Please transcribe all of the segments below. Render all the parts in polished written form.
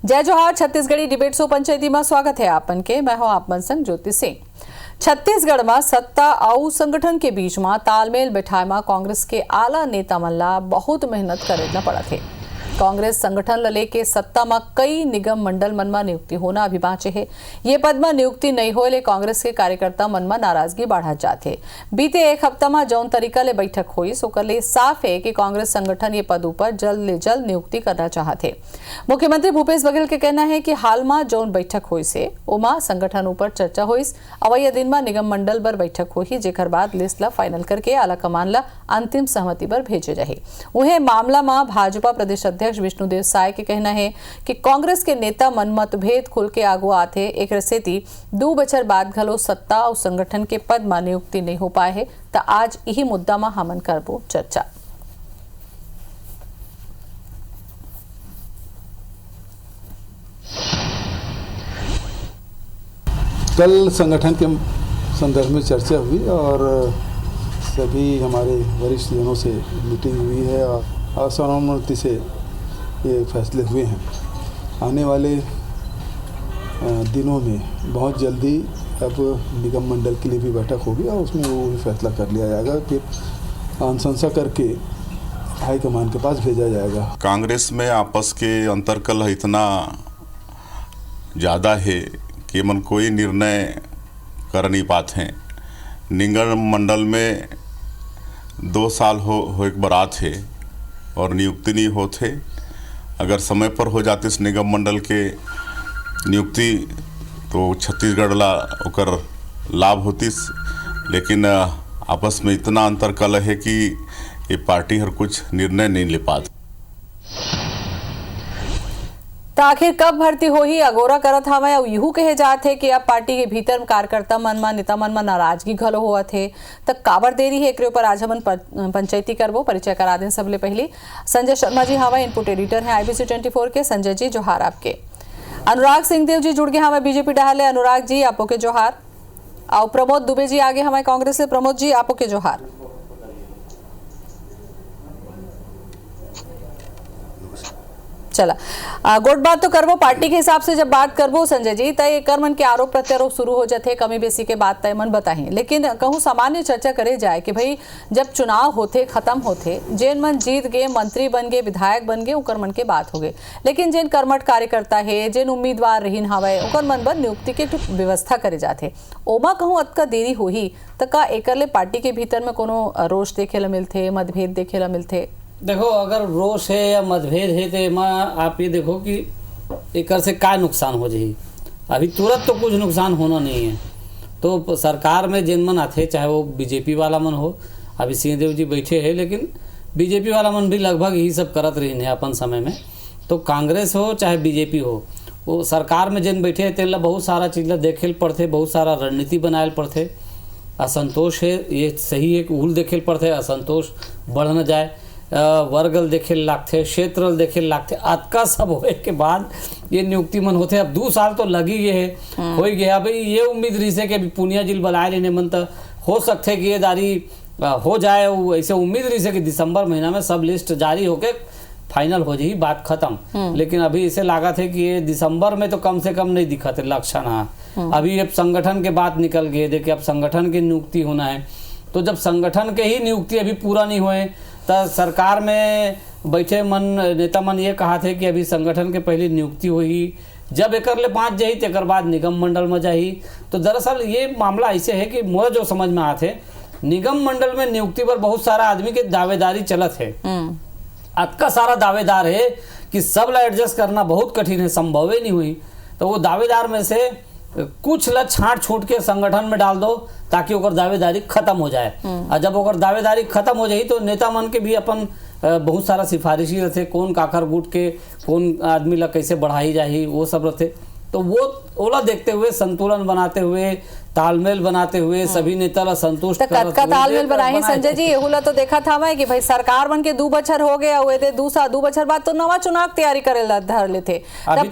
जय जोहार। Chhattisgarhi debate show पंचायती में स्वागत है आपन के। मैं हूं आप मन संग ज्योति सिंह। छत्तीसगढ़ में सत्ता और संगठन के बीच में तालमेल बैठाए में कांग्रेस के आला नेता मन ला बहुत मेहनत करे पड़ा थे। कांग्रेस संगठन ल लेके सत्ता में कई निगम मंडल मन में नियुक्ति होना अभी बाँचे है। ये पद में नियुक्ति नहीं होले कांग्रेस के कार्यकर्ता मन में नाराजगी बढ़ा जाते। बीते एक हफ्ता में जौन तरीका ले बैठक हुई सोकर ले साफ है कि कांग्रेस संगठन ये पद पर जल्द ले जल्द नियुक्ति करना चाहते। मुख्यमंत्री भूपेश बघेल के कहना है कि हाल में जौन बैठक हुई से ओमा संगठन ऊपर चर्चा हुई। अवैया दिन में निगम मंडल पर बैठक हुई जेकर बाद लिस्ट ला फाइनल करके आला कमान ला अंतिम सहमति पर भेजे रहे। उन्हें मामला में भाजपा प्रदेश अध्यक्ष विष्णुदेव साय के कहना है कि कांग्रेस के नेता मन मतभेद खुल के आगू आते एक स्थिति 2 बछर बाद घलो सत्ता और संगठन के पद में नियुक्ति नहीं हो पाए है। तो आज यही मुद्दा में हमन करबो चर्चा। कल संगठन के संदर्भ में चर्चा हुई और सभी हमारे वरिष्ठ जनों से मीटिंग हुई है और सर्वसम्मति से ये फैसले हुए हैं। आने वाले दिनों में बहुत जल्दी अब निगम मंडल के लिए भी बैठक होगी और उसमें वो भी फैसला कर लिया जाएगा। फिर अनुशंसा करके हाईकमान के पास भेजा जाएगा। कांग्रेस में आपस के अंतरकलह इतना ज़्यादा है कि मन कोई निर्णय कर नहीं पाते हैं। निगम मंडल में 2 साल हो एक बारात है और नियुक्ति नहीं होते। अगर समय पर हो जाती इस निगम मंडल के नियुक्ति तो छत्तीसगढ़ ला ओकर लाभ होती, लेकिन आपस में इतना अंतरकलह है कि ये पार्टी हर कुछ निर्णय नहीं ले पाती। तो आखिर कब भर्ती हो ही अगोरा करत हमें और यूं कहे जाते कि अब पार्टी के भीतर कार्यकर्ता मन में नेता मन में नाराजगी घलो हुआ थे। तो काबर देरी है एक ऊपर आज हम पंचायती करबो। परिचय करा दें सबले पहले संजय शर्मा जी हवा इनपुट एडिटर हैं IBC 24 के। संजय जी जोहार आपके। अनुराग सिंहदेव जी जुड़ गए हमें बीजेपी डाले। अनुराग जी आपो के जोहार। और प्रमोद दुबे जी आगे हमारे कांग्रेस से। प्रमोद जी आपो के जोहार। चला गुड बात तो करबो पार्टी के हिसाब से जब बात करबो संजय जी तय कर मन के आरोप प्रत्यारोप शुरू हो जाते कमी बेसी के बात तय मन बताही। लेकिन कहूँ सामान्य चर्चा करे जाए कि भाई जब चुनाव होते खत्म होते जेन मन जीत गए मंत्री बन गए विधायक बन गए उकर मन के बात हो गए। लेकिन जेन कर्मठ कार्यकर्ता है जेन उम्मीदवार रहीन हवे उकर मन बर नियुक्ति के व्यवस्था करे जाते। ओमा कहूँ अतका देरी होही तो का एकर ले पार्टी के भीतर में कोनो रोष देखे ला मिलते मतभेद देखे ला मिलते? देखो अगर रोष है या मतभेद है तो एमा आप ये देखो कि एकर से का नुकसान हो जाए। अभी तुरंत तो कुछ नुकसान होना नहीं है। तो सरकार में जिन मन आते चाहे वो बीजेपी वाला मन हो, अभी सिंहदेव जी बैठे हैं, लेकिन बीजेपी वाला मन भी लगभग यही सब करत रही है अपन समय में। तो कांग्रेस हो चाहे बीजेपी हो, वो सरकार में जिन बैठे हैं तेल बहुत सारा चीज़ देखे ल पड़ते, बहुत सारा रणनीति बनाए पड़ते। असंतोष है ये सही है कि उल देखे पड़ते, असंतोष बढ़ न जाए, वर्ग देखे लागते, क्षेत्र देखे लागते। अतका सब होए के बाद ये नियुक्ति मन होते। अब 2 साल तो लगी गए है हो गया। भाई ये उम्मीद रही से कि पुनिया जिल बुलाए लेने मन तो हो सकते कि ये दारी हो जाए। ऐसे उम्मीद रही से कि दिसंबर महीना में सब लिस्ट जारी होके फाइनल हो जाए, बात खत्म। लेकिन अभी इसे लागत है कि ये दिसंबर में तो कम से कम नहीं दिखा थे लक्षण। हाँ अभी अब संगठन के बात निकल गए। देखिए अब संगठन की नियुक्ति होना है, तो जब संगठन के ही नियुक्ति अभी पूरा नहीं हुए तो सरकार में बैठे मन नेता मन ये कहा थे कि अभी संगठन के पहले नियुक्ति हुई, जब एकर ले 5 जाही तेकर बाद निगम मंडल में जाही। तो दरअसल ये मामला ऐसे है कि मोर जो समझ में आते निगम मंडल में नियुक्ति पर बहुत सारा आदमी के दावेदारी चलत है। अतका सारा दावेदार है कि सब ला एडजस्ट करना बहुत कठिन है, संभव ही नहीं हुई। तो वो दावेदार में से कुछ ला छांट छूट के संगठन में डाल दो ताकि ओकर दावेदारी खत्म हो जाए। और जब ओकर दावेदारी खत्म हो जाए तो नेता मन के भी अपन बहुत सारा सिफारिशी रहते, कौन काकर गुट के कौन आदमी ला कैसे बढ़ाई जाही वो सब रहते। तो वो ओला देखते हुए संतुलन बनाते हुए तालमेल बनाते हुए सभी नेता ला संतुष्ट का तालमेल बनाए संजय जी। एहुला तो देखा था मैं कि भाई सरकार बन के 2 बछर हो गया हुए थे, 2 बछर बाद तो नवा चुनाव तैयारी करे ला धर लेते। तब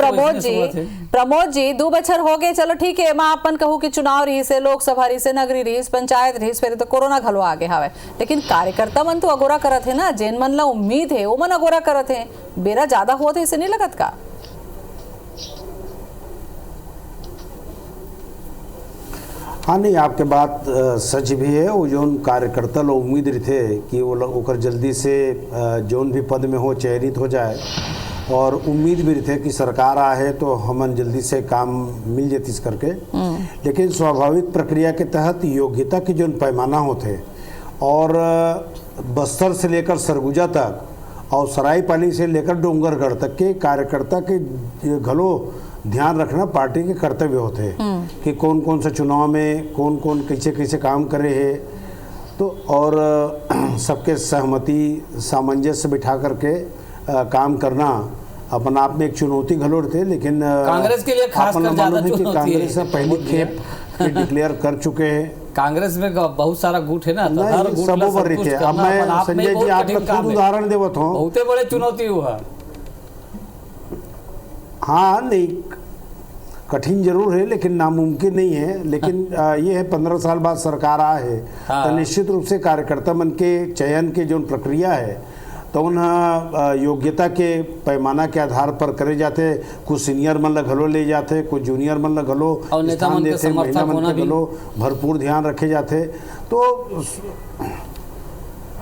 प्रमोद जी 2 बछर हो गए, चलो ठीक है मां अपन कहूं कि चुनाव रही से लोकसभा रही से नगरी रही पंचायत रही फिर तो कोरोना घलो आगे हवे। लेकिन कार्यकर्ता मन तो अगोरा करत है ना, जेन मन ला उम्मीद है वो मन अगोरा करत है। बेरा ज्यादा हुआ था इसे नहीं लगत का? हाँ नहीं, आपके बात सच भी है। वो जोन कार्यकर्ता लोग उम्मीद रहे थे कि वो लोग ओकर जल्दी से जोन भी पद में हो चयनित हो जाए, और उम्मीद भी रहे थे कि सरकार आए तो हमन जल्दी से काम मिल जेतीस करके। लेकिन स्वाभाविक प्रक्रिया के तहत योग्यता के जो पैमाना होते, और बस्तर से लेकर सरगुजा तक और सरायपाली से लेकर डोंगरगढ़ तक के कार्यकर्ता के घलो ध्यान रखना पार्टी के कर्तव्य होते हैं कि कौन कौन सा चुनाव में कौन कौन कैसे कैसे काम करे है। तो और सबके सहमति सामंजस्य बिठा करके काम करना अपने आप में एक चुनौती घलोड़ थे। लेकिन कांग्रेस के लिए खास कर ज्यादा चुनौती है। कांग्रेस पहली खेप डिक्लेयर कर चुके हैं। कांग्रेस में बहुत सारा गुट है ना, तो हर गुट सब ऊपर रहते। अब मैं संजय जी आपका खुद उदाहरण देवत हूँ, बहुते बड़े चुनौती हुआ। हाँ नहीं, कठिन जरूर है लेकिन नामुमकिन नहीं है। लेकिन ये है 15 साल बाद सरकार आ है तो निश्चित रूप से कार्यकर्ता मन के चयन के जो प्रक्रिया है तो उन योग्यता के पैमाना के आधार पर करे जाते। कुछ सीनियर मन ल घलो ले जाते, कुछ जूनियर मन ल घलो स्थान देते, महिला मन के घलो भरपूर ध्यान रखे जाते। तो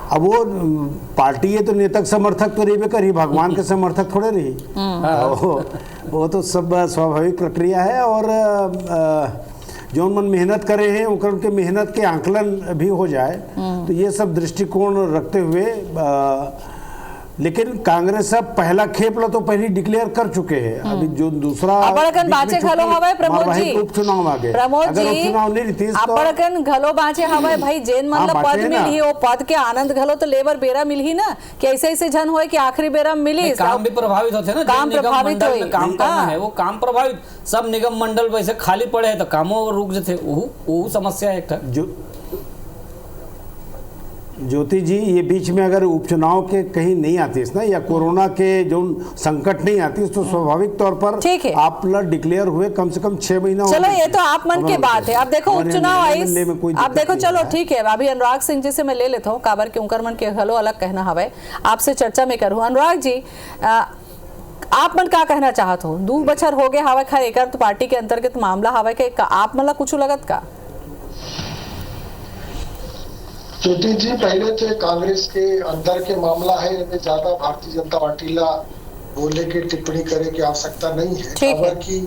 अब वो पार्टी है तो नेता समर्थक तो रही करी, भगवान के समर्थक थोड़े रही। वो तो सब स्वाभाविक प्रक्रिया है। और जो मन मेहनत करे हैं उनके मेहनत के आंकलन भी हो जाए, तो ये सब दृष्टिकोण रखते हुए लेकिन कांग्रेस अब पहला खेप ला तो पहले डिक्लेयर कर चुके हैं। अभी जो दूसरा बाचे घलो हवे प्रमोद जी, उपचुनाव आगे प्रमोद जी उपचुनाव नहीं रहती तो घलो बाचे हवे भाई। जेन मतलब पद मिली वो पद के आनंद घलो तो लेबर बेरा मिलही ना, कि ऐसे ऐसे जन होए कि आखिरी बेरा मिली। काम भी प्रभावित होते ना, काम प्रभावित होई, काम करना है वो काम प्रभावित। सब निगम मंडल वैसे खाली पड़े हैं तो कामों रुक जाते। वो समस्या है एक। ज्योति जी, ये बीच में अगर उपचुनाव के कहीं नहीं आती ना, या कोरोना के जो संकट नहीं आती, तो स्वाभाविक तौर पर आप डिक्लेयर हुए कम से कम 6 महीना। चलो ये तो आप मन की बात है। अब देखो उपचुनाव आई, अब देखो चलो ठीक है। अभी अनुराग सिंह जी से मैं ले लेता हूँ काबर के उनकर मन के हलो अलग कहना हवे, आपसे चर्चा में करूँ। अनुराग जी, आप मन क्या कहना चाहत हो? 2 बछर हो गए हवा खैर एक तो पार्टी के अंतर्गत मामला हवा के आप मतलब कुछ लगत का? ज्योति जी, पहले तो कांग्रेस के अंदर के मामला है, इनमें ज्यादा भारतीय जनता पार्टी ला बोले की टिप्पणी करे की आवश्यकता नहीं है। खबर की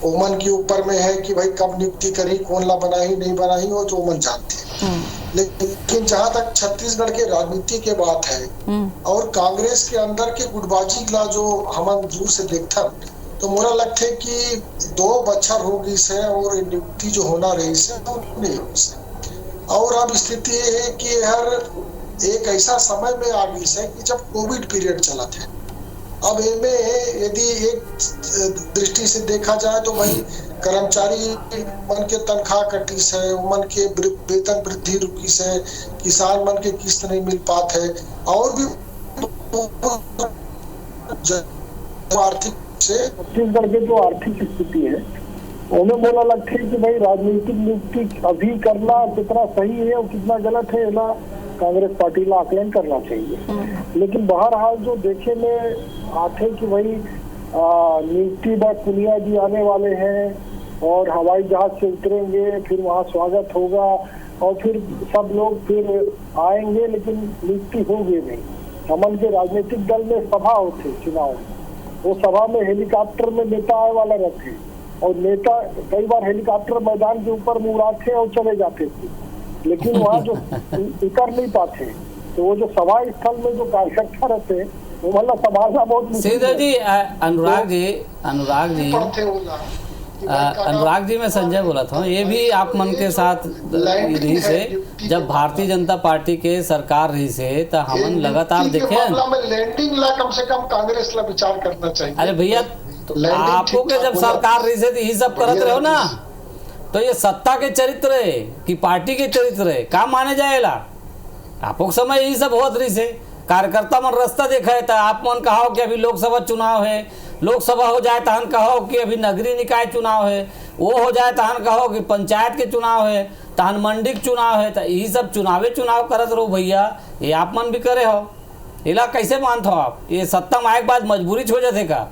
ओमन के ऊपर में है कि भाई कब नियुक्ति करी, कौन ला बनाई नहीं बनाई, वो तो ओमन जानते हैं। लेकिन जहां तक छत्तीसगढ़ के राजनीति के बात है और कांग्रेस के अंदर के गुटबाजी ला जो हम दूर से देखता, तो मोरा लगता है कि 2 बछर हो गई से और नियुक्ति जो होना रही से नहीं हो से। और अब स्थिति ये है कि हर एक ऐसा समय में आ गई है कि जब कोविड पीरियड चला था। अब इनमें यदि एक दृष्टि से देखा जाए तो भाई कर्मचारी मन के तनख्वाह कटी से, मन के वेतन वृद्धि रुकी से, किसान मन के किस्त नहीं मिल पाते है, और भी आर्थिक से छत्तीसगढ़ के जो आर्थिक स्थिति है उन्हें बोला लगता है कि भाई राजनीतिक नियुक्ति अभी करना कितना सही है और कितना गलत है ना, कांग्रेस पार्टी का आकलन करना चाहिए। लेकिन बहरहाल जो देखे में आते कि भाई नियुक्ति बाद पुनिया जी आने वाले हैं और हवाई जहाज से उतरेंगे, फिर वहाँ स्वागत होगा और फिर सब लोग फिर आएंगे, लेकिन नियुक्ति होगी नहीं। हमन के राजनीतिक दल में सभा होते चुनाव में, वो सभा में हेलीकॉप्टर में नेता आए वाला रहते और नेता कई बार हेलीकॉप्टर मैदान के ऊपर मुड़ाते और चले जाते थे, लेकिन वहाँ जो उतर नहीं पाते। तो वो जो सभा स्थल में जो कार्यकर्ता रहते हैं वो मतलब संभालना बहुत मुश्किल जी। अनुराग जी मैं संजय बोला था, ये भी आप मन के साथ रही से जब भारतीय जनता पार्टी के सरकार रही से तो हमन लगातार देखे लैंडिंग ला कम से कम कांग्रेस ला विचार करना चाहिए। अरे भैया, तो आपको के जब सरकार रही से यही सब करत रहे हो ना, तो ये सत्ता के चरित्र है कि पार्टी के चरित्र है, का माने जाएगा? आपको समय यही सब होत रही से कार्यकर्ता मन रास्ता देखा है। आप मन कहो कि अभी लोकसभा चुनाव है, लोकसभा हो जाए तहन कहो कि अभी नगरीय निकाय चुनाव है, वो हो जाए तहन कहो कि पंचायत के चुनाव है, तहन मंडी के चुनाव है। तो यही सब चुनाव करत रहो भैया, ये आप मन भी करे हो। इला कैसे मानते हो आप? ये सत्ता में आए के बाद मजबूरी हो जाते का?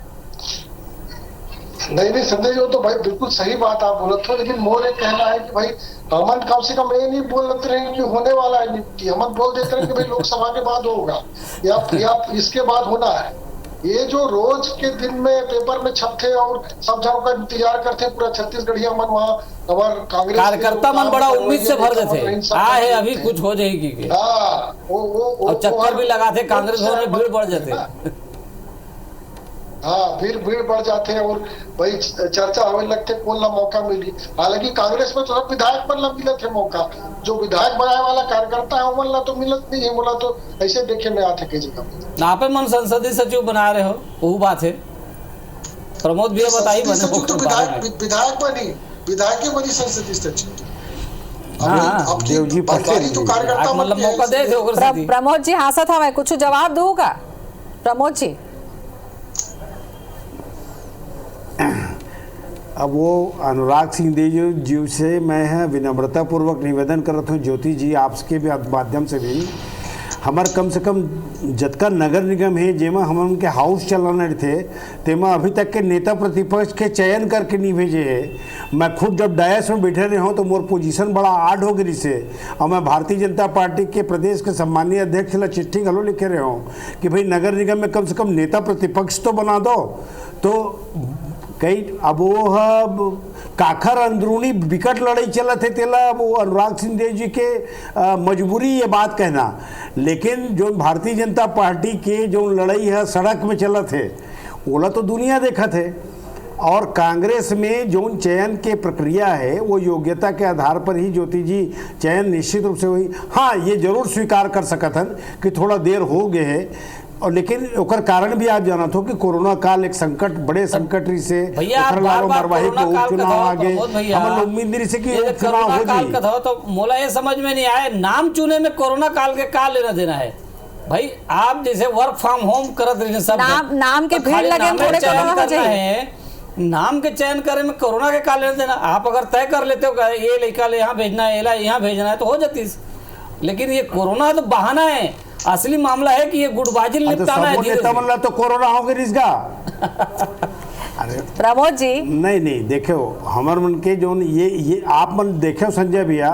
नहीं संजय जी, वो तो भाई बिल्कुल सही बात आप बोलते हो, लेकिन मोर एक कहना है कि भाई हमन कम से कम ये नहीं बोलते रहे कि होने वाला है नियुक्ति, हमन बोल देते रहे कि भाई लोकसभा के बाद होगा या इसके बाद होना है। ये जो रोज के दिन में पेपर में छपते और सब जगह का इंतजार करते पूरा छत्तीसगढ़िया मन वहाँ हमारे कांग्रेस कार्यकर्ता मन बड़ा उम्मीद से भर देते है अभी कुछ हो जाएगी। हाँ वो चक्कर भी लगाते कांग्रेस में, भीड़ बढ़ जाते। हाँ फिर भीड़ बढ़ जाते हैं और भाई चर्चा होने लगते कौन ला मौका मिली। हालांकि कांग्रेस में तो सब विधायक मन ला मिलत है मौका, जो विधायक बनाए वाला कार्यकर्ता है उमन ला तो मिलत नहीं है, बोला तो ऐसे देखे में आते कई जगह। आप मन संसदीय सचिव बना रहे हो, वो बात है। प्रमोद भी बताइए विधायक बनी संसदीय सचिव। हाँ देव जी तो कार्यकर्ता मतलब मौका दे। प्रमोद जी हाँ था मैं कुछ जवाब दूंगा। प्रमोद जी अब वो अनुराग सिंह जी से मैं विनम्रता पूर्वक निवेदन करता हूँ, ज्योति जी आपके भी माध्यम से भी हमार कम से कम जतका नगर निगम है जेमा हम उनके हाउस चलाने थे तेमा अभी तक के नेता प्रतिपक्ष के चयन करके नहीं भेजे है। मैं खुद जब डायस में बैठे रहे हूँ तो मोर पोजीशन बड़ा आड हो गई से, और मैं भारतीय जनता पार्टी के प्रदेश के सम्मानीय अध्यक्ष ला चिट्ठी घलो लिखे रहे हूँ कि भाई नगर निगम में कम से कम नेता प्रतिपक्ष तो बना दो। तो कई अब वो काखर अंदरूनी विकट लड़ाई चलत है तेला वो अनुराग सिंह देव जी के मजबूरी ये बात कहना, लेकिन जो भारतीय जनता पार्टी के जो लड़ाई है सड़क में चलत है ओला तो दुनिया देखत है। और कांग्रेस में जो चयन के प्रक्रिया है वो योग्यता के आधार पर ही ज्योति जी चयन निश्चित रूप से हुई। हाँ ये जरूर स्वीकार कर सकत हन कि थोड़ा देर हो गए है, और लेकिन ओकर कारण भी आप जानत हो कि कोरोना काल एक संकट बड़े संकट से चुनाव आगे हम उम्मीद नहीं से कि चुनाव हो जाए। तो मोला ये समझ में नहीं आया नाम चुने में कोरोना काल के का लेना देना है भाई। आप जैसे वर्क फ्रॉम होम करत रहे सब नाम के भीड़ लगे थोड़े कोरोना हो जाए, नाम के चयन करे में कोरोना के का लेना देना। आप अगर तय कर लेते हो ये लड़का यहाँ भेजना है यहाँ भेजना है तो हो जाती, लेकिन ये कोरोना तो बहाना है, असली मामला है कि ये गुटबाजी निपटाना है। तो कोरोना हो गई इसका। अरे प्रमोद जी नहीं देखो हमार मन के जो ये आप मन देखे हो संजय भैया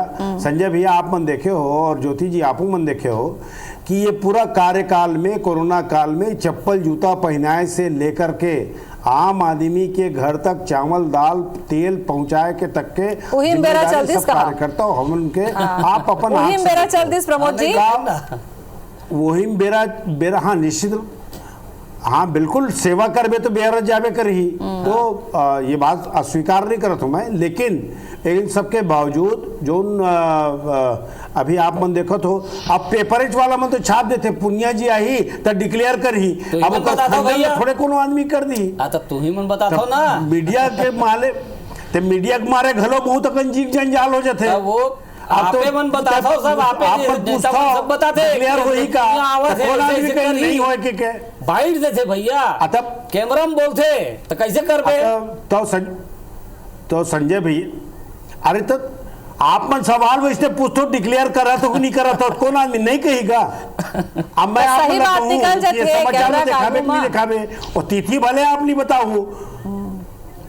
आप मन देखे हो और ज्योति जी आप मन देखे हो कि ये पूरा कार्यकाल में कोरोना काल में चप्पल जूता पहनाए से लेकर के आम आदमी के घर तक चावल दाल तेल पहुंचाए के तक के कार्यकर्ता हम उनके आप अपन प्रमोद जी वही बेरा हाँ निश्चित हाँ बिल्कुल सेवा करबे तो बेहर जाबे करही। तो ये बात अस्वीकार नहीं करता हूँ मैं, लेकिन इन सबके बावजूद जो अभी आप मन देखो तो अब पेपरेज वाला मन तो छाप देते पुनिया जी आई तो डिक्लेयर करही तो अब थोड़े कोनो आदमी कर दी तू ही मन बता दो ना मीडिया के माले ते मीडिया के मारे घलो बहुत अकंजीक जंजाल हो जाते वो आपे मन बताता हो सब आपे सब बताते क्लियर होई का नहीं होए के बाइट देते भैया तब कैमरा में बोलते तो कैसे कर पे तो संजय भैया अरे तो आप मन सवाल वैसे पूछो डिक्लेयर करा तो नहीं करा तो कौन आदमी नहीं कहेगा। अब मैं आपको दिखावे और तिथि भले आप नहीं बताओ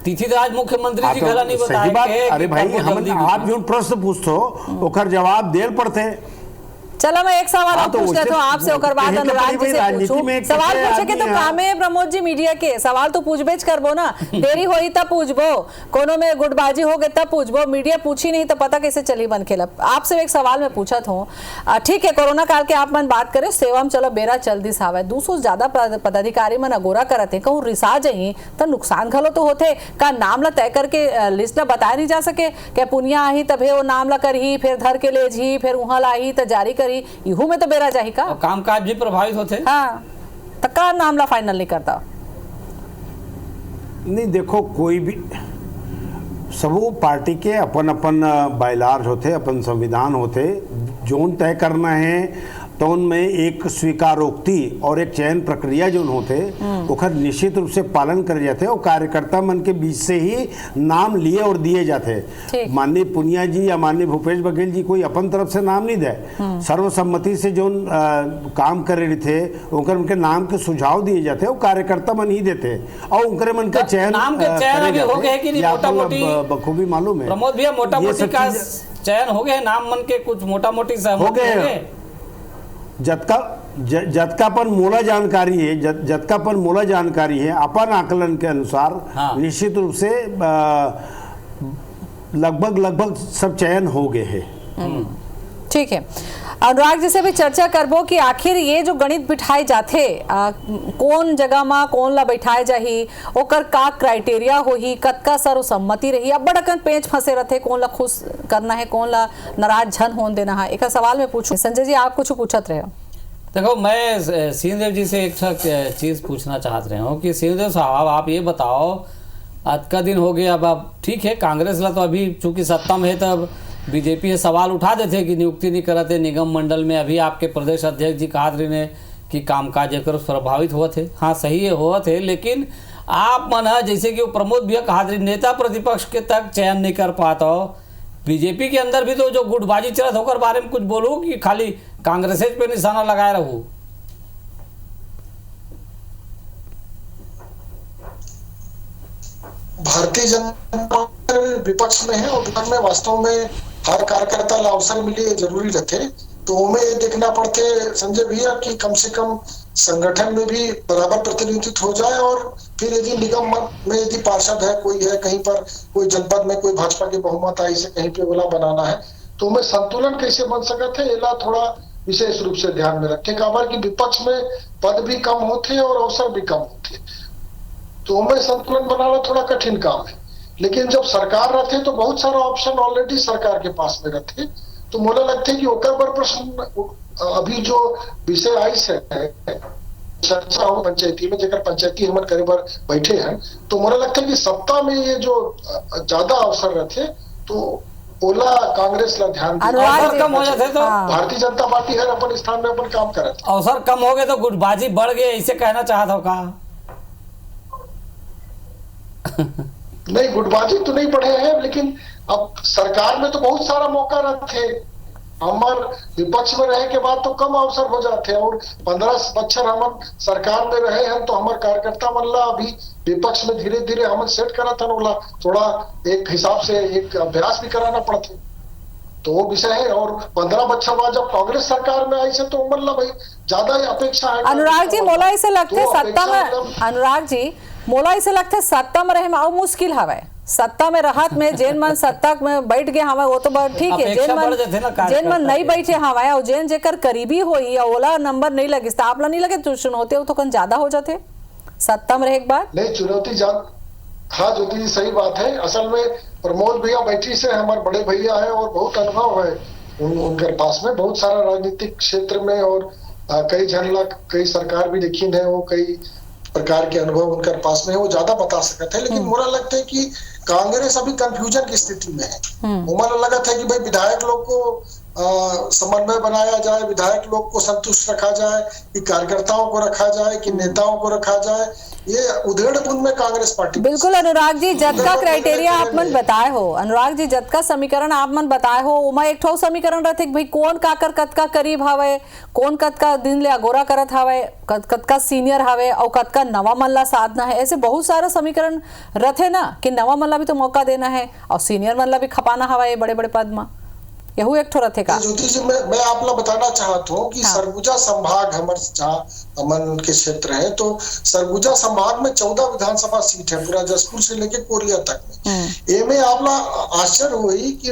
तिथि तो आज मुख्यमंत्री जी गला नहीं बताए। अरे भाई हम आप जो प्रश्न पूछो ओकर जवाब देर पड़ते। चलो मैं एक सवाल और पूछ लेता हूँ आपसे और बाद अनुराग जी से पूछूं। सवाल पूछे के तो काम है प्रमोद जी मीडिया के सवाल तो पूछबेच करबो ना, देरी होई तब पूछबो, कोनो में गुटबाजी हो गए तब पूछबो, मीडिया पूछी नहीं तो पता कैसे चली बन खेला। आपसे एक सवाल मैं पूछा था, ठीक है कोरोना काल के आप मन बात करे सेवा में चलो बेरा चल दिस हावे 200 ज्यादा पदाधिकारी मन अगोरा करत है, कहूँ रिसा जाई तो नुकसान घलो तो होते का नाम ला तय करके लिस्ट ला बताया नहीं जा सके क्या पुनिया आही तभे वो नाम ला करही फिर धर के ले जी फिर वहां लाही तो जारी इहू में तो बेरा जाही का काम काज भी प्रभावित होते। हाँ तो का मामला फाइनल नहीं करता। नहीं देखो कोई भी सबो पार्टी के अपन अपन बायलार्ज होते अपन संविधान होते जोन तय करना है तो उनमें एक स्वीकारोक्ति और एक चयन प्रक्रिया जो होते ओकर निश्चित रूप से पालन करे जाते और कार्यकर्ता मन के बीच से ही नाम लिए और दिए जाते। माननीय पुनिया जी या माननीय भूपेश बघेल जी कोई अपन तरफ से नाम नहीं दे, सर्वसम्मति से जो काम करे रहे थे उनके नाम के सुझाव दिए जाते और कार्यकर्ता मन ही देते और उनके मन का चयन नाम के चयन हो गए कि नहीं, मोटा मोटी बखूबी मालूम है प्रमोद भैया, मोटा मोटी का चयन हो गए, नाम मन के कुछ मोटा मोटी हो गए। जतकापन मोला जानकारी है अपन आकलन के अनुसार निश्चित रूप से लगभग सब चयन हो गए हैं। ठीक है, अनुराग जी से भी चर्चा करबो कि आखिर ये जो गणित बिठाए जाते कौन जगह में कौन ला बैठाए जाही, ओकर का क्राइटेरिया होही, कतका सर्वसम्मति रही, अब बड़कन पेच फंसे रहते, कौन ला खुश करना है, कौन ला नाराज झन होन देना है। एक सवाल मैं पूछूं, संजय जी आप कुछ पूछत रहे हो। देखो, मैं सिंहदेव जी से एक चीज़ पूछना चाहत रहे हूँ कि सिंहदेव साहब आप ये बताओ, आज का दिन हो गया, अब ठीक है कांग्रेस ला तो अभी चूंकि सत्ता में है तब बीजेपी ये सवाल उठा देते कि नियुक्ति नहीं करते निगम मंडल में। अभी आपके प्रदेश अध्यक्ष जी कहा रहे ने कि कामकाज एकर प्रभावित हुआ थे, हाँ सही है हुआ थे, लेकिन आप मन जैसे कि वो प्रमोद भैया कहा रहे नेता प्रतिपक्ष के तक चयन नहीं कर पाता हो, बीजेपी के अंदर भी तो जो गुटबाजी चलत होकर बारे में कुछ बोलो कि खाली कांग्रेस पे निशाना लगाए रहूं। भारतीय जनता पार्टी विपक्ष में है और विपक्ष में वास्तव में हर कार्यकर्ता ला अवसर मिले जरूरी रहते, तो हमें ये देखना पड़ते संजय भैया कि कम से कम संगठन में भी बराबर प्रतिनिधित्व हो जाए, और फिर यदि निगम में यदि पार्षद है, कोई है कहीं पर, कोई जनपद में कोई भाजपा के बहुमत आई से कहीं पे बोला बनाना है, तो हमें संतुलन कैसे बन सकते है एला थोड़ा विशेष रूप से ध्यान में रखे। काबर की विपक्ष में पद भी कम होते और अवसर भी कम होते, तो हमें संतुलन बनाना थोड़ा कठिन काम है। लेकिन जब सरकार रहते तो बहुत सारा ऑप्शन ऑलरेडी सरकार के पास में रहते, तो मुझे लगता है कि ओकर पर प्रश्न अभी जो विषय आई से चर्चा हो पंचायती में, जेकर पंचायती हमन करे पर बैठे हैं, तो मुझे लगता है कि सत्ता में ये जो ज्यादा अवसर रहते तो ओला कांग्रेस ला ध्यान अवसर कम हो जाते तो भारतीय जनता पार्टी हर अपन स्थान में अपन काम करे, अवसर कम हो गए तो गुटबाजी बढ़ गई, ऐसे कहना चाहता हो का? नहीं, गुटबाजी तो नहीं बढ़े हैं, लेकिन अब सरकार में तो बहुत सारा मौका रहते, हमार विपक्ष में रहे के बाद तो कम अवसर हो जाते हैं, और 15 बच्चर हम सरकार में रहे हैं तो हमारे कार्यकर्ता मन ला अभी विपक्ष में धीरे धीरे हम सेट करा था, थोड़ा एक हिसाब से एक अभ्यास भी कराना पड़ते, तो वो विषय है। और 15 बच्चर बाद जब कांग्रेस सरकार में आई से तो उम्र ला भाई ज्यादा ही अपेक्षा है। अनुराग जी मोला इसे लगते है सत्ता में, अनुराग जी मोला इसे लगता है सत्ता में रहे में मुश्किल हवे, सत्ता में राहत में जेन मन सत्ता में बैठ गए हमें वो तो ठीक है, जेन मन नहीं बैठे हमारे और जेन जेकर करीबी होई या ओला नंबर नहीं लगे, आप ला नहीं लगे तो चुनौती तो कौन ज्यादा हो जाते सत्ता में रहे एक बार नहीं चुनौती हाँ ज्योति जी सही बात है। असल में प्रमोद भैया बैठी से हमारे बड़े भैया है और बहुत अनुभव है उनके पास में, बहुत सारा राजनीतिक क्षेत्र में, और कई जनला कई सरकार भी देखी है, वो कई प्रकार के अनुभव उनके पास में है, वो ज्यादा बता सकते हैं। लेकिन मुझे लगता है कि कांग्रेस अभी कंफ्यूजन की स्थिति में है। मुझे लगा था कि भाई विधायक लोग को समन्वय बनाया जाए, विधायक लोग को संतुष्ट रखा जाए, कि कार्यकर्ताओं को रखा जाए, कि नेताओं को रखा जाए, ये उधेड़पुन में कांग्रेस पार्टी। बिल्कुल अनुराग जी, जद का क्राइटेरिया आप मन बताए हो, अनुराग जी जद का समीकरण आप मन बताए हो, उमा एक ठो समीकरण रहते भाई कौन काकर कतका करीब हवे, कौन कतका दिन ले अगोरा करत हवे, कतका सीनियर हवे और कतका नवा मन ला साधना है, ऐसे बहुत सारा समीकरण रहते ना कि नवा मन ला भी तो मौका देना है और सीनियर मन ला भी खपाना हवा बड़े बड़े पद में, यहू एक ठो रथे का। ज्योति जी मैं आप लोग बताना चाहता हूँ कि सरगुजा संभाग हमारे जहाँ अमन के क्षेत्र है, तो सरगुजा संभाग में 14 विधानसभा सीट है, पूरा जसपुर से लेके कोरिया तक में। एमे आप लोग आश्चर्य हुई कि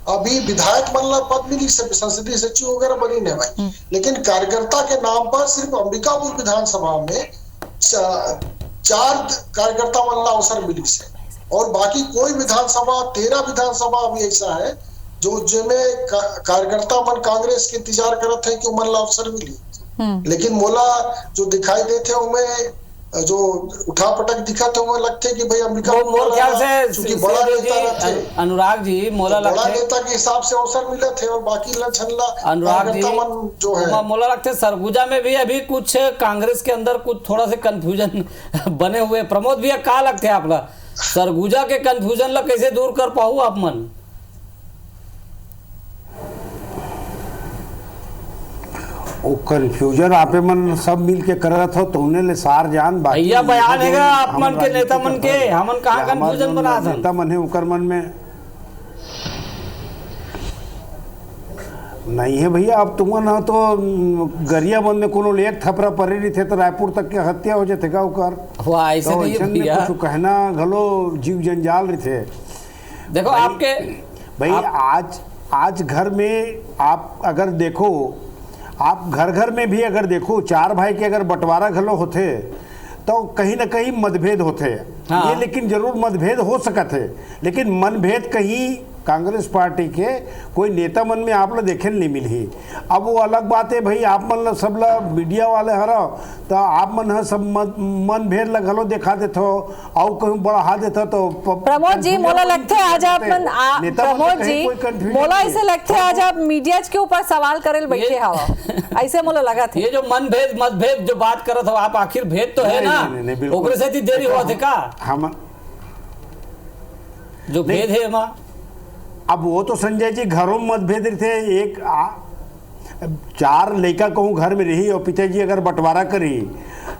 अभी विधायक मन ला पद मिली, संसदीय सचिव वगैरह बनी नहीं भाई, लेकिन कार्यकर्ता के नाम पर सिर्फ अंबिकापुर विधानसभा में 4 कार्यकर्ता मन ला अवसर मिली से, और बाकी कोई विधानसभा 13 विधानसभा अभी ऐसा है जो जिनमें कार्यकर्ता मन कांग्रेस के इंतजार करते हैं कि उमर ला अवसर मिली। लेकिन मोला जो दिखाई देते उनमें जो उठापटक दिखा थे वो लगते कि भाई अंबिका वो मोर ख्याल से चूंकि बड़ा नेता रहते, अनुराग जी मोला बड़ा लगते नेता के हिसाब से अवसर मिले थे और बाकी लछनला अनुराग जी जो है मोला लगते सरगुजा में भी अभी कुछ कांग्रेस के अंदर कुछ थोड़ा से कंफ्यूजन बने हुए। प्रमोद भैया का लगते है आपला सरगुजा के कंफ्यूजन ला कैसे दूर कर पाऊ आप मन? वो कंफ्यूजन आपे मन सब मिल के करत हो तो उन्हें ले सार जान बाकी भैया बयान है आप मन के नेता मन के हमन कहाँ कंफ्यूजन बना था नेता मन है उकर मन में नहीं है भैया। अब तुमन हो तो गरिया मन में कोनो लेख थपरा परे नहीं थे तो रायपुर तक के हत्या हो जाते का उकर वो ऐसे नहीं है भैया। कुछ कहना घलो जीव जंजाल रहे थे। देखो आपके भाई आज घर में आप अगर देखो, आप घर घर में भी अगर देखो, चार भाई के अगर बंटवारा घलो होते तो कहीं ना कहीं मतभेद होते। हाँ। ये लेकिन जरूर मतभेद हो सकते है, लेकिन मनभेद कहीं कांग्रेस पार्टी के कोई नेता मन में आप लोग देखे नहीं मिली। अब वो अलग बात है भाई, आप मन सब ला मीडिया वाले हरो तो आप मन सब मन भेद लगलो दिखा देते हो और कहीं बढ़ा देता तो प्रमोद जी मोला लगते है आज आप मन प्रमोद जी मोला ऐसे लगते है आज आप मीडिया के ऊपर सवाल करे बैठे हवा ऐसे मोला लगा था। ये जो मनभेद मतभेद जो बात करत हो आप, आखिर भेद तो है ना, ओकरे से देरी हुआ थे का हम जो भेद है मां। अब वो तो संजय जी घरों में मतभेद थे। एक चार लड़का कहूँ घर में रही और पिताजी अगर बंटवारा करी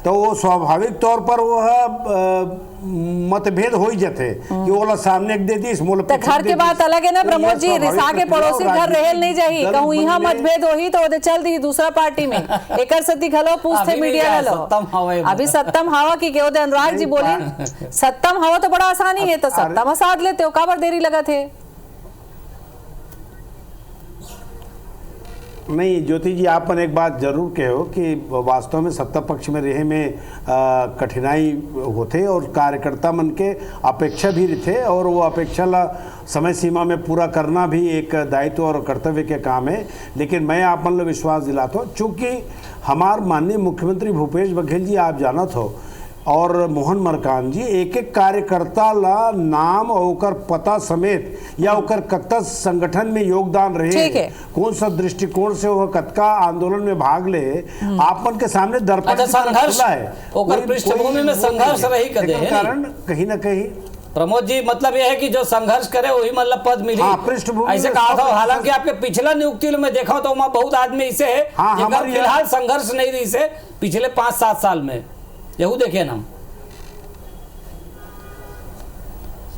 तो वो स्वाभाविक तौर पर वो मतभेद हो ही जाते कि वो सामने दे दी इस मोल घर के बात अलग है ना प्रमोद जी, रिसा के पड़ोसी घर रहेल नहीं जाही कहूँ यहाँ मतभेद हो ही तो वो चल दी दूसरा पार्टी में एक सती घलो पूछते मीडिया घलो अभी सत्तम हवा की के अनुराग जी बोली सत्तम हवा तो बड़ा आसानी है तो सत्तम साध लेते हो काबर देरी लगा थे। नहीं ज्योति जी, आप पर एक बात जरूर कहो कि वास्तव में सत्ता पक्ष में रहे में कठिनाई होते और कार्यकर्ता मन के अपेक्षा भी रहते और वो अपेक्षा ला समय सीमा में पूरा करना भी एक दायित्व और कर्तव्य के काम है। लेकिन मैं आप मन ला विश्वास दिलाता हूँ, चूँकि हमार माननीय मुख्यमंत्री भूपेश बघेल जी आप जानत हो और मोहन मरकाम जी एक एक कार्यकर्ता ला नाम और ओकर पता समेत या ओकर कत्ता संगठन में योगदान रहे, कौन सा दृष्टिकोण से वो कत्का आंदोलन में भाग ले आपन के सामने दर्पण संघर्ष है ओकर पृष्ठभूमि में संघर्ष रही कदे है कारण कहीं ना कहीं। प्रमोद जी मतलब यह है कि जो संघर्ष करे वही मतलब पद मिली। हाँ, पृष्ठभूमि ऐसे कहा था। हालांकि आपके पिछला नियुक्ति में देखा तो वहाँ बहुत आदमी ऐसे है फिलहाल संघर्ष नहीं रही से पिछले 5-7 साल में यहू देखे नाम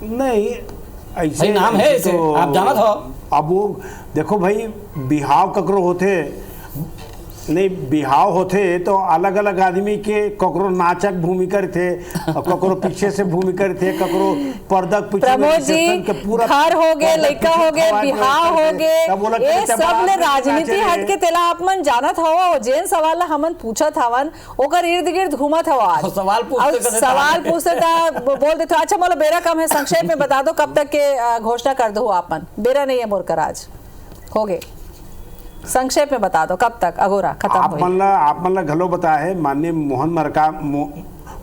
नहीं ऐसे नाम है ऐसे तो, आप जानत हो। अब वो देखो भाई बिहाव ककरो होते नहीं बिहाव होते तो अलग अलग आदमी के ककरो नाचक भूमिका थे ककरो पीछे से भूमिका थे ककरो पर्दक पीछे प्रमोद जी घर हो गए लड़का हो गए बिहाव हो गए ये सब ने राजनीति हट के तेला आप मन जानत हो जेन सवाल हमन पूछत हवन ओकर इर्द गिर्द घूमत हवा आज सवाल पूछते बोल देते। अच्छा मोला बेरा कम है, संक्षेप में बता दो कब तक के घोषणा कर दो आपन, बेरा नहीं है मोरकर आज हो गए संक्षेप में बता दो कब तक अगोरा खत्म आप मन ला घलो बता है माननीय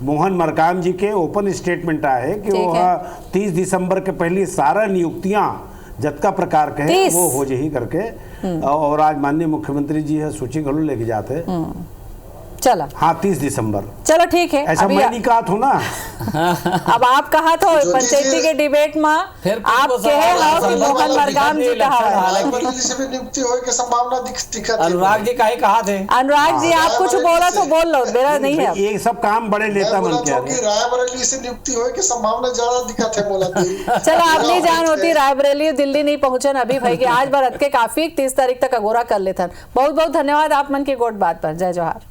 मोहन मरकाम जी के ओपन स्टेटमेंट आए कि वो 30 दिसंबर के पहले सारा नियुक्तियां जतका प्रकार के है वो हो जाही करके और आज माननीय मुख्यमंत्री जी है सूची घलो लेके जाते चला। हाँ 30 दिसंबर चलो ठीक है। ऐसा मैं नहीं कहा था ना अब आप कहा तो पंचायती के डिबेट में आप कहे हो कि मोहन मरकाम जी कहा से भी नियुक्ति होने की संभावना दिखती। अनुराग जी काहे कहा थे? अनुराग जी आप कुछ बोला तो बोल लो, मेरा नहीं है। ये सब काम बड़े नेता मन के रायबरेली से नियुक्ति होने की संभावना ज्यादा दिखत है बोला। चलो आप नहीं जान होती रायबरेली दिल्ली नहीं पहुंचन अभी भाई के आज बार के काफी 30 तारीख तक अगोरा कर लेते। बहुत बहुत धन्यवाद आप मन के गोट बात पर। जय जोहार।